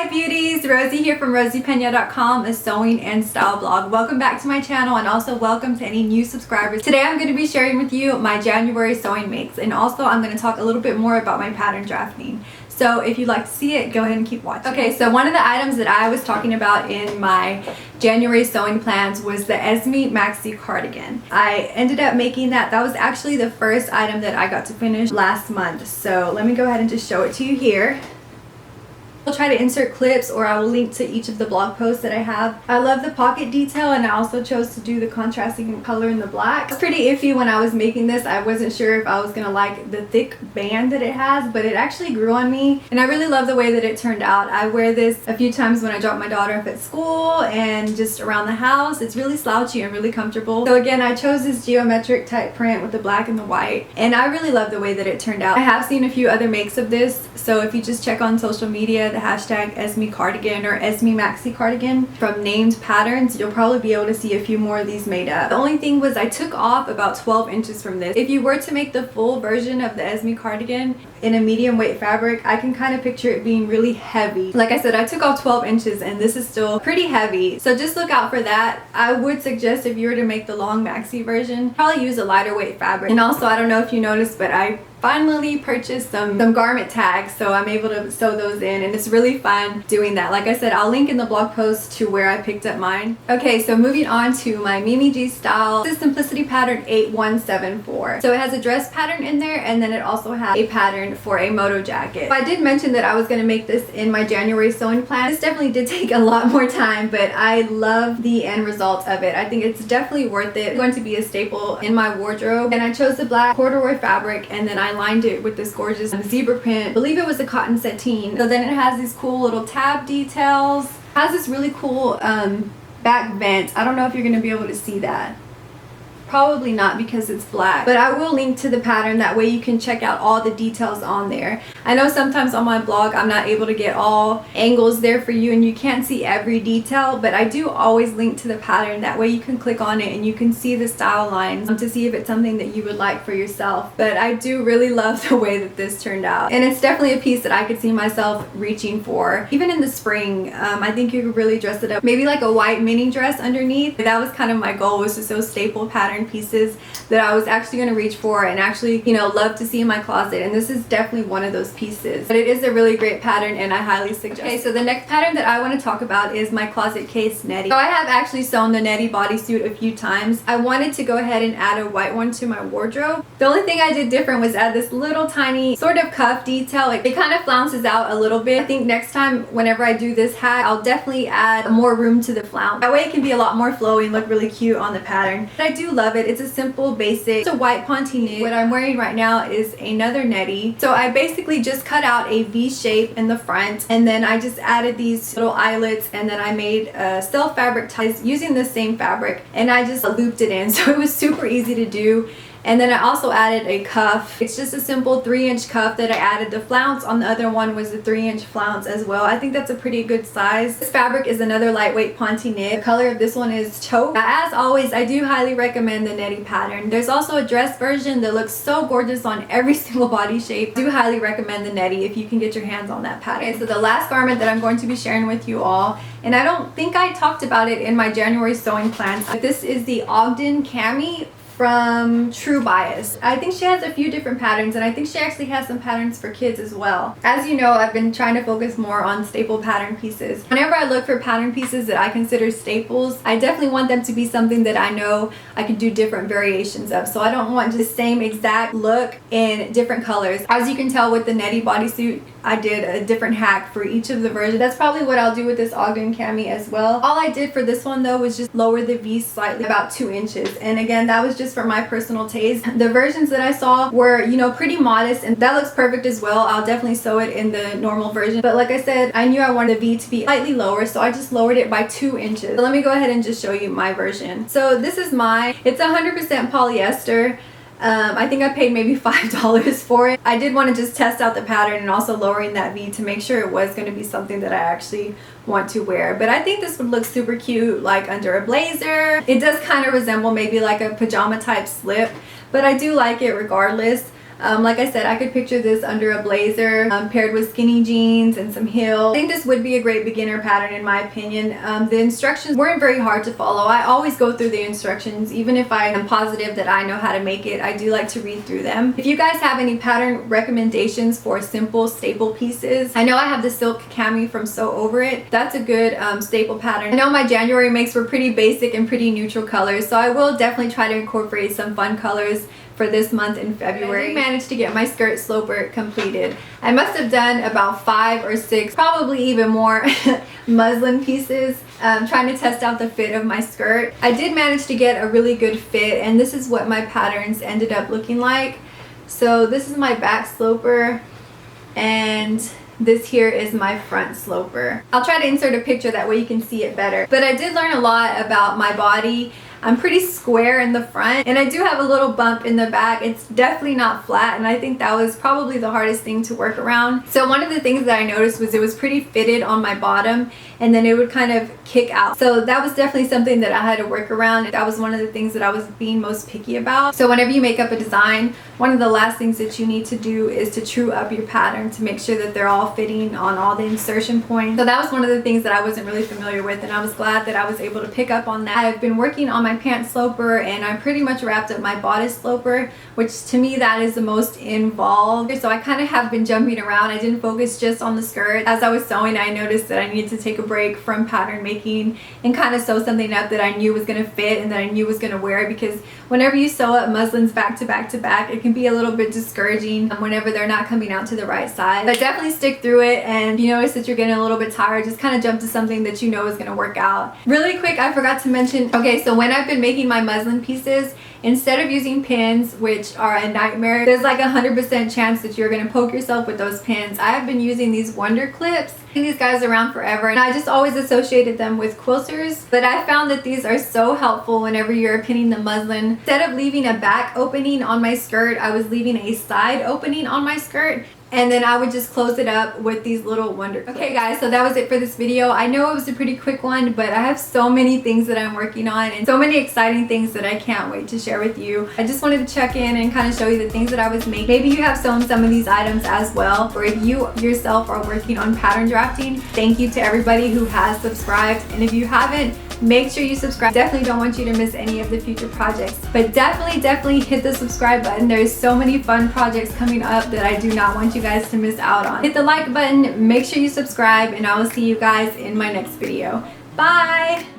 Hi beauties, Rosy here from rosypeña.com, a sewing and style blog. Welcome back to my channel and also welcome to any new subscribers. Today I'm going to be sharing with you my January sewing makes, and also I'm going to talk a little bit more about my pattern drafting. So if you'd like to see it, go ahead and keep watching. Okay, so one of the items that I was talking about in my January sewing plans was the Esme maxi cardigan. I ended up making that. That was actually the first item that I got to finish last month. So let me go ahead and just show it to you here. I'll try to insert clips, or I will link to each of the blog posts that I have. I love the pocket detail, and I also chose to do the contrasting color in the black. It's pretty iffy when I was making this. I wasn't sure if I was gonna like the thick band that it has, but it actually grew on me, and I really love the way that it turned out. I wear this a few times when I drop my daughter off at school and just around the house. It's really slouchy and really comfortable. So again, I chose this geometric type print with the black and the white, and I really love the way that it turned out. I have seen a few other makes of this, so if you just check on social media, the hashtag Esme cardigan or Esme maxi cardigan from named patterns, you'll probably be able to see a few more of these made up. The only thing was I took off about 12 inches from this. If you were to make the full version of the Esme cardigan in a medium weight fabric, I can kind of picture it being really heavy. Like I said, I took off 12 inches and this is still pretty heavy, so just look out for that. I would suggest if you were to make the long maxi version, probably use a lighter weight fabric. And also, I don't know if you noticed, but I finally purchased some garment tags, so I'm able to sew those in, and it's really fun doing that. Like I said, I'll link in the blog post to where I picked up mine. Okay, so moving on to my Mimi G style. This is Simplicity pattern 8174. So it has a dress pattern in there, and then it also has a pattern for a moto jacket. I did mention that I was going to make this in my January sewing plan. This definitely did take a lot more time, but I love the end result of it. I think it's definitely worth it. It's going to be a staple in my wardrobe, and I chose the black corduroy fabric, and then I lined it with this gorgeous zebra print. I believe it was a cotton sateen. So then it has these cool little tab details. It has this really cool back vent. I don't know if you're going to be able to see that. Probably not because it's black, but I will link to the pattern. That way you can check out all the details on there. I know sometimes on my blog I'm not able to get all angles there for you and you can't see every detail, but I do always link to the pattern. That way you can click on it and you can see the style lines to see if it's something that you would like for yourself. But I do really love the way that this turned out, and it's definitely a piece that I could see myself reaching for even in the spring. I think you could really dress it up, maybe like a white mini dress underneath. That was kind of my goal, was to sew staple pattern pieces that I was actually going to reach for and actually, you know, love to see in my closet, and this is definitely one of those pieces. But it is a really great pattern and I highly suggest. Okay, so the next pattern that I want to talk about is my closet case netty. So I have actually sewn the netty bodysuit a few times. I wanted to go ahead and add a white one to my wardrobe. The only thing I did different was add this little tiny sort of cuff detail. Like, it kind of flounces out a little bit. I think next time whenever I do this hat, I'll definitely add more room to the flounce. That way it can be a lot more flowy and look really cute on the pattern. But I do love it. It's a simple basic, it's a white ponte knit. What I'm wearing right now is another netty. So I basically just cut out a V shape in the front, and then I just added these little eyelets, and then I made self fabric ties using the same fabric, and I just looped it in. So it was super easy to do. And then I also added a cuff. It's just a simple 3-inch cuff that I added. The flounce on the other one was a 3-inch flounce as well. I think that's a pretty good size. This fabric is another lightweight ponte knit. The color of this one is taupe. Now, as always, I do highly recommend the netty pattern. There's also a dress version that looks so gorgeous on every single body shape. I do highly recommend the netty if you can get your hands on that pattern. Okay, so the last garment that I'm going to be sharing with you all, and I don't think I talked about it in my January sewing plans, but this is the Ogden Cami from True Bias. I think she has a few different patterns, and I think she actually has some patterns for kids as well. As you know, I've been trying to focus more on staple pattern pieces. Whenever I look for pattern pieces that I consider staples, I definitely want them to be something that I know I can do different variations of. So I don't want the same exact look in different colors. As you can tell with the netty bodysuit, I did a different hack for each of the versions. That's probably what I'll do with this Ogden Cami as well. All I did for this one though was just lower the V slightly, about 2 inches. And again, that was just for my personal taste. The versions that I saw were, you know, pretty modest, and that looks perfect as well. I'll definitely sew it in the normal version. But like I said, I knew I wanted the V to be slightly lower, so I just lowered it by 2 inches. So let me go ahead and just show you my version. So this is mine. It's 100% polyester. I think I paid maybe $5 for it. I did want to just test out the pattern and also lowering that V to make sure it was going to be something that I actually want to wear. But I think this would look super cute like under a blazer. It does kind of resemble maybe like a pajama type slip, but I do like it regardless. Like I said, I could picture this under a blazer paired with skinny jeans and some heels. I think this would be a great beginner pattern in my opinion. The instructions weren't very hard to follow. I always go through the instructions, even if I am positive that I know how to make it. I do like to read through them. If you guys have any pattern recommendations for simple staple pieces, I know I have the silk cami from Sew Over It. That's a good staple pattern. I know my January makes were pretty basic and pretty neutral colors, so I will definitely try to incorporate some fun colors for this month in February. I managed to get my skirt sloper completed. I must have done about 5 or 6, probably even more muslin pieces, trying to test out the fit of my skirt. I did manage to get a really good fit, and this is what my patterns ended up looking like. So this is my back sloper, and this here is my front sloper. I'll try to insert a picture, that way you can see it better. But I did learn a lot about my body. I'm pretty square in the front, and I do have a little bump in the back. It's definitely not flat, and I think that was probably the hardest thing to work around. So one of the things that I noticed was it was pretty fitted on my bottom, and then it would kind of kick out. So that was definitely something that I had to work around. That was one of the things that I was being most picky about. So whenever you make up a design, one of the last things that you need to do is to true up your pattern to make sure that they're all fitting on all the insertion points. So that was one of the things that I wasn't really familiar with, and I was glad that I was able to pick up on that. I've been working on my pant sloper, and I pretty much wrapped up my bodice sloper, which to me that is the most involved. So I kind of have been jumping around. I didn't focus just on the skirt. As I was sewing, I noticed that I needed to take a break from pattern making and kind of sew something up that I knew was going to fit and that I knew was going to wear, because whenever you sew up muslins back to back to back, it can be a little bit discouraging whenever they're not coming out to the right size. But definitely stick through it, and if you notice that you're getting a little bit tired, just kind of jump to something that you know is going to work out. Really quick, I forgot to mention, okay, so when I've been making my muslin pieces, instead of using pins, which are a nightmare, there's like 100% chance that you're going to poke yourself with those pins. I have been using these Wonder Clips. These guys are around forever, and I just always associated them with quilters, but I found that these are so helpful whenever you're pinning the muslin. Instead of leaving a back opening on my skirt, I was leaving a side opening on my skirt, and then I would just close it up with these little Wonder Clips. Okay guys, so that was it for this video. I know it was a pretty quick one, but I have so many things that I'm working on and so many exciting things that I can't wait to share with you. I just wanted to check in and kind of show you the things that I was making. Maybe you have sewn some of these items as well, or if you yourself are working on pattern drafting. Thank you to everybody who has subscribed, and if you haven't, make sure you subscribe. Definitely don't want you to miss any of the future projects, but definitely hit the subscribe button. There's so many fun projects coming up that I do not want you guys to miss out on. Hit the like button, make sure you subscribe, and I will see you guys in my next video. Bye!